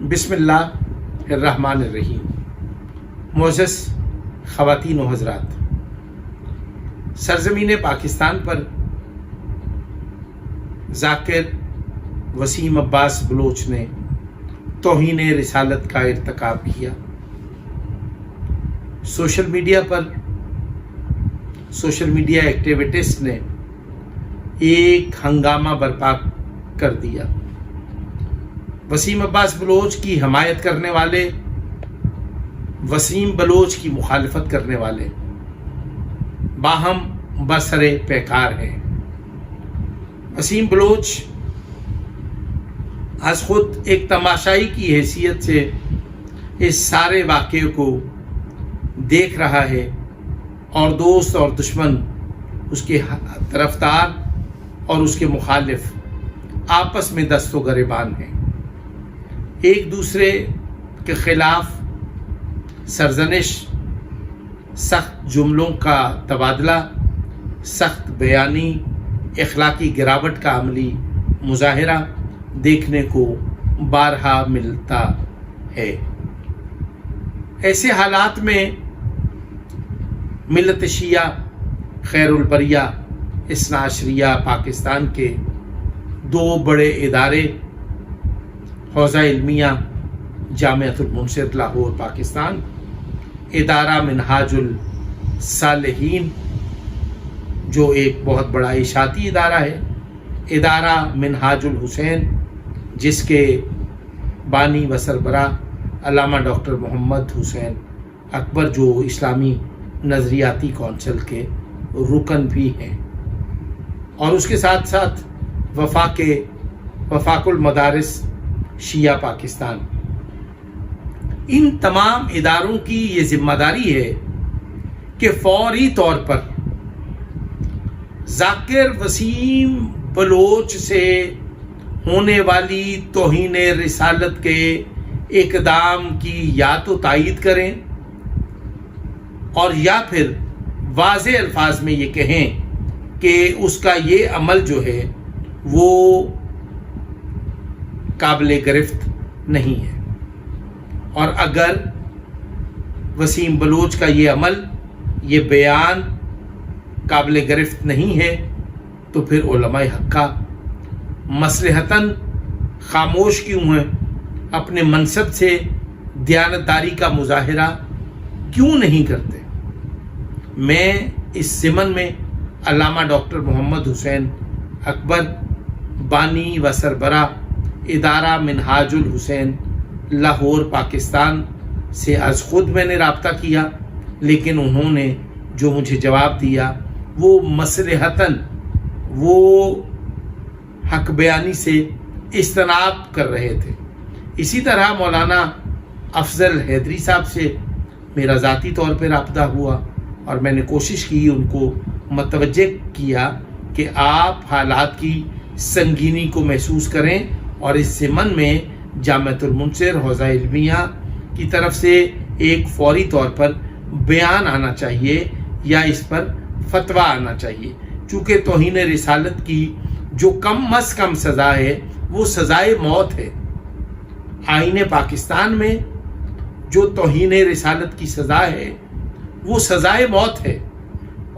بسم اللہ الرحمن الرحیم۔ معزز خواتین و حضرات، سرزمین پاکستان پر ذاکر وسیم عباس بلوچ نے توہین رسالت کا ارتکاب کیا۔ سوشل میڈیا ایکٹیویسٹ نے ایک ہنگامہ برپا کر دیا۔ وسیم عباس بلوچ کی حمایت کرنے والے، وسیم بلوچ کی مخالفت کرنے والے باہم برسر پیکار ہیں۔ وسیم بلوچ از خود ایک تماشائی کی حیثیت سے اس سارے واقعے کو دیکھ رہا ہے اور دوست اور دشمن، اس کے طرفدار اور اس کے مخالف آپس میں دست و گریبان ہیں، ایک دوسرے کے خلاف سرزنش، سخت جملوں کا تبادلہ، سخت بیانی، اخلاقی گراوٹ کا عملی مظاہرہ دیکھنے کو بارہا ملتا ہے۔ ایسے حالات میں ملت شیعہ خیر البریہ اثنا عشریہ پاکستان کے دو بڑے ادارے، حوزہ علمیہ جامعۃ المنصر لاہور پاکستان، ادارہ منہاج الصالحین جو ایک بہت بڑا اشاعتی ادارہ ہے، ادارہ منہاج الحسین جس کے بانی و سربراہ علامہ ڈاکٹر محمد حسین اکبر جو اسلامی نظریاتی کونسل کے رکن بھی ہیں، اور اس کے ساتھ ساتھ وفاق المدارس شیعہ پاکستان، ان تمام اداروں کی یہ ذمہ داری ہے کہ فوری طور پر ذاکر وسیم بلوچ سے ہونے والی توہین رسالت کے اقدام کی یا تو تائید کریں اور یا پھر واضح الفاظ میں یہ کہیں کہ اس کا یہ عمل جو ہے وہ قابل گرفت نہیں ہے، اور اگر وسیم بلوچ کا یہ عمل، یہ بیان قابل گرفت نہیں ہے تو پھر علماء حقہ مصلحتاً خاموش کیوں ہیں، اپنے منصب سے دیانتداری کا مظاہرہ کیوں نہیں کرتے؟ میں اس ضمن میں علامہ ڈاکٹر محمد حسین اکبر بانی و سربراہ ادارہ منہاج الحسین لاہور پاکستان سے از خود میں نے رابطہ کیا، لیکن انہوں نے جو مجھے جواب دیا وہ مصلحتاً وہ حق بیانی سے اجتناب کر رہے تھے۔ اسی طرح مولانا افضل حیدری صاحب سے میرا ذاتی طور پہ رابطہ ہوا اور میں نے کوشش کی، ان کو متوجہ کیا کہ آپ حالات کی سنگینی کو محسوس کریں اور اس ضمن میں جامعۃ المنصر حوزہ علمیہ کی طرف سے ایک فوری طور پر بیان آنا چاہیے یا اس پر فتویٰ آنا چاہیے، چونکہ توہین رسالت کی جو کم از کم سزا ہے وہ سزائے موت ہے۔ آئین پاکستان میں جو توہین رسالت کی سزا ہے وہ سزائے موت ہے،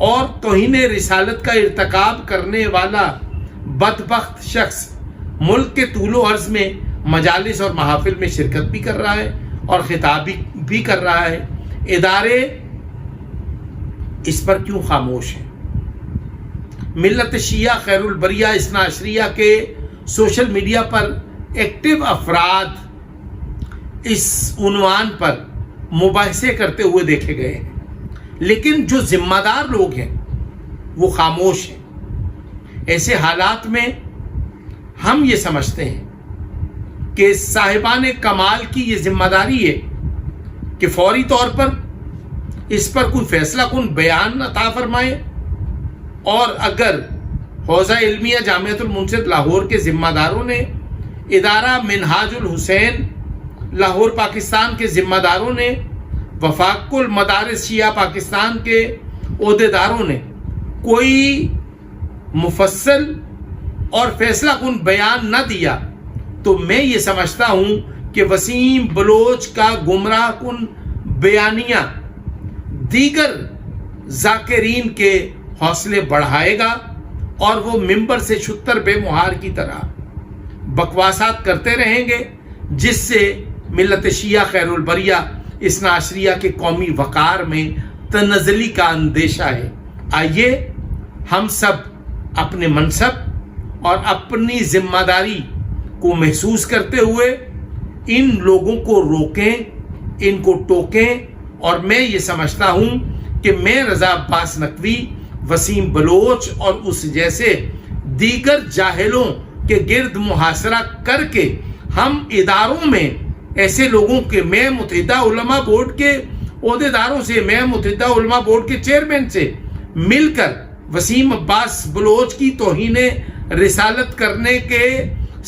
اور توہین رسالت کا ارتکاب کرنے والا بدبخت شخص ملک کے طول و عرض میں مجالس اور محافل میں شرکت بھی کر رہا ہے اور خطاب بھی کر رہا ہے۔ ادارے اس پر کیوں خاموش ہیں؟ ملت شیعہ خیر البریہ اثنا عشریہ کے سوشل میڈیا پر ایکٹیو افراد اس عنوان پر مباحثے کرتے ہوئے دیکھے گئے ہیں، لیکن جو ذمہ دار لوگ ہیں وہ خاموش ہیں۔ ایسے حالات میں ہم یہ سمجھتے ہیں کہ صاحبان کمال کی یہ ذمہ داری ہے کہ فوری طور پر اس پر کوئی فیصلہ کن بیان عطا فرمائے، اور اگر حوزہ علمیہ جامعۃ المنصر لاہور کے ذمہ داروں نے، ادارہ منہاج الحسین لاہور پاکستان کے ذمہ داروں نے، وفاق المدارس شیعہ پاکستان کے عہدیداروں نے کوئی مفصل اور فیصلہ کن بیان نہ دیا، تو میں یہ سمجھتا ہوں کہ وسیم بلوچ کا گمراہ کن بیانیہ دیگر ذاکرین کے حوصلے بڑھائے گا اور وہ ممبر سے چھتر بے مہار کی طرح بکواسات کرتے رہیں گے، جس سے ملت شیعہ خیر البریہ اثنا عشریہ کے قومی وقار میں تنزلی کا اندیشہ ہے۔ آئیے ہم سب اپنے منصب اور اپنی ذمہ داری کو محسوس کرتے ہوئے ان لوگوں کو روکیں، ان کو ٹوکیں، اور میں یہ سمجھتا ہوں کہ میں رضا عباس نقوی، وسیم بلوچ اور اس جیسے دیگر جاہلوں کے گرد محاصرہ کر کے ہم اداروں میں ایسے لوگوں کے، میں متحدہ علماء بورڈ کے عہدیداروں سے، میں متحدہ علماء بورڈ کے چیئرمین سے مل کر وسیم عباس بلوچ کی توہین رسالت کرنے کے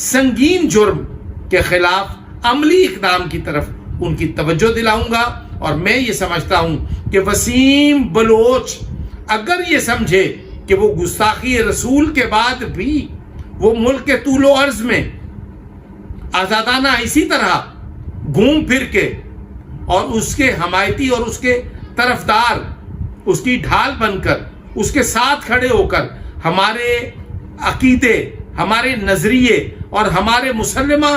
سنگین جرم کے خلاف عملی اقدام کی طرف ان کی توجہ دلاؤں گا۔ اور میں یہ سمجھتا ہوں کہ وسیم بلوچ اگر یہ سمجھے کہ وہ گستاخی رسول کے بعد بھی وہ ملک کے طول و عرض میں آزادانہ اسی طرح گھوم پھر کے اور اس کے حمایتی اور اس کے طرفدار، اس کی ڈھال بن کر، اس کے ساتھ کھڑے ہو کر ہمارے عقیدے، ہمارے نظریے اور ہمارے مسلمہ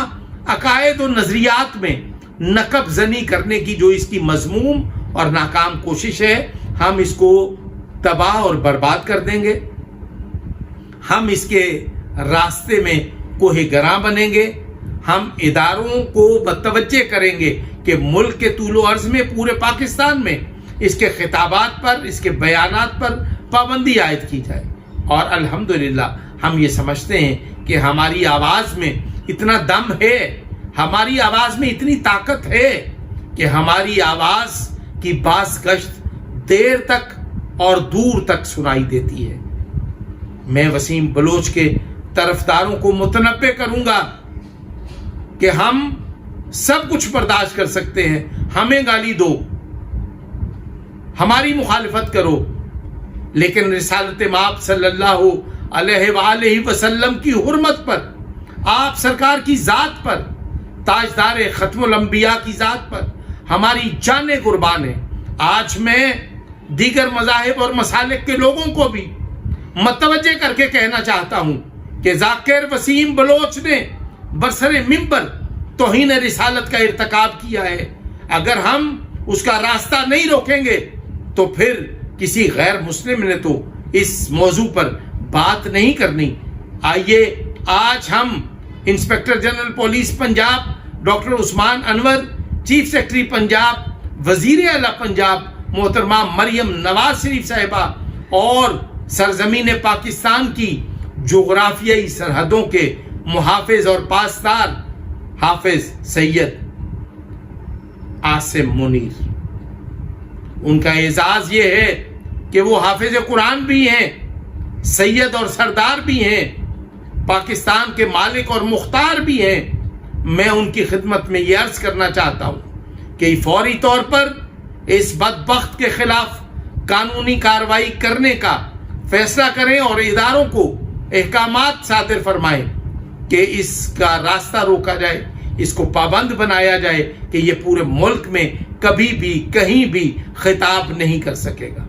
عقائد و نظریات میں نقب زنی کرنے کی جو اس کی مذموم اور ناکام کوشش ہے، ہم اس کو تباہ اور برباد کر دیں گے۔ ہم اس کے راستے میں کوہ گراں بنیں گے۔ ہم اداروں کو متوجہ کریں گے کہ ملک کے طول و عرض میں، پورے پاکستان میں اس کے خطابات پر، اس کے بیانات پر پابندی عائد کی جائے۔ اور الحمدللہ ہم یہ سمجھتے ہیں کہ ہماری آواز میں اتنا دم ہے، ہماری آواز میں اتنی طاقت ہے کہ ہماری آواز کی باز گشت دیر تک اور دور تک سنائی دیتی ہے۔ میں وسیم بلوچ کے طرفداروں کو متنبہ کروں گا کہ ہم سب کچھ برداشت کر سکتے ہیں، ہمیں گالی دو، ہماری مخالفت کرو، لیکن رسالت مآب صلی اللہ علیہ وآلہ وسلم کی حرمت پر، آپ سرکار کی ذات پر، تاجدار ختم الانبیاء کی ذات پر ہماری جانیں قربان ہیں۔ آج میں دیگر مذاہب اور مسالک کے لوگوں کو بھی متوجہ کر کے کہنا چاہتا ہوں کہ ذاکر وسیم بلوچ نے برسر منبر توہین رسالت کا ارتکاب کیا ہے۔ اگر ہم اس کا راستہ نہیں روکیں گے تو پھر کسی غیر مسلم نے تو اس موضوع پر بات نہیں کرنی۔ آئیے آج ہم inspector general police Punjab doctor Usman Anwar, chief secretary Punjab, وزیر اعلیٰ پنجاب محترمہ مریم نواز شریف صاحبہ اور سرزمین پاکستان کی جغرافیائی سرحدوں کے محافظ اور پاسدار حافظ سید عاصم منیر، ان کا اعزاز یہ ہے کہ وہ حافظ قرآن بھی ہیں، سید اور سردار بھی ہیں، پاکستان کے مالک اور مختار بھی ہیں۔ میں ان کی خدمت میں یہ عرض کرنا چاہتا ہوں کہ فوری طور پر اس بدبخت کے خلاف قانونی کارروائی کرنے کا فیصلہ کریں اور اداروں کو احکامات صادر فرمائیں کہ اس کا راستہ روکا جائے، اس کو پابند بنایا جائے کہ یہ پورے ملک میں کبھی بھی کہیں بھی خطاب نہیں کر سکے گا۔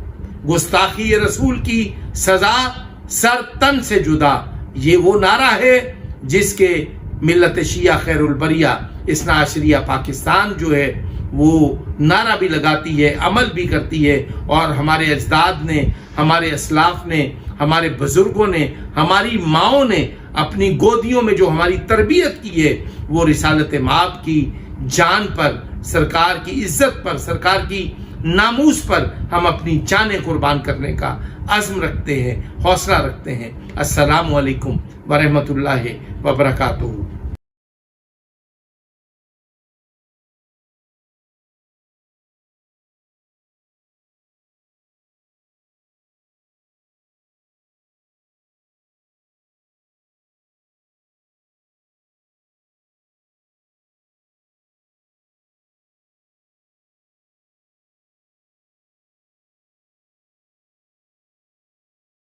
گستاخی رسول کی سزا سر تن سے جدا، یہ وہ نعرہ ہے جس کے ملت شیعہ خیر البریہ اثنا عشریہ پاکستان جو ہے وہ نعرہ بھی لگاتی ہے، عمل بھی کرتی ہے، اور ہمارے اجداد نے، ہمارے اسلاف نے، ہمارے بزرگوں نے، ہماری ماؤں نے اپنی گودیوں میں جو ہماری تربیت کی ہے وہ رسالت مآب کی جان پر، سرکار کی عزت پر، سرکار کی ناموس پر ہم اپنی جانیں قربان کرنے کا عزم رکھتے ہیں، حوصلہ رکھتے ہیں۔ السلام علیکم ورحمۃ اللہ وبرکاتہ۔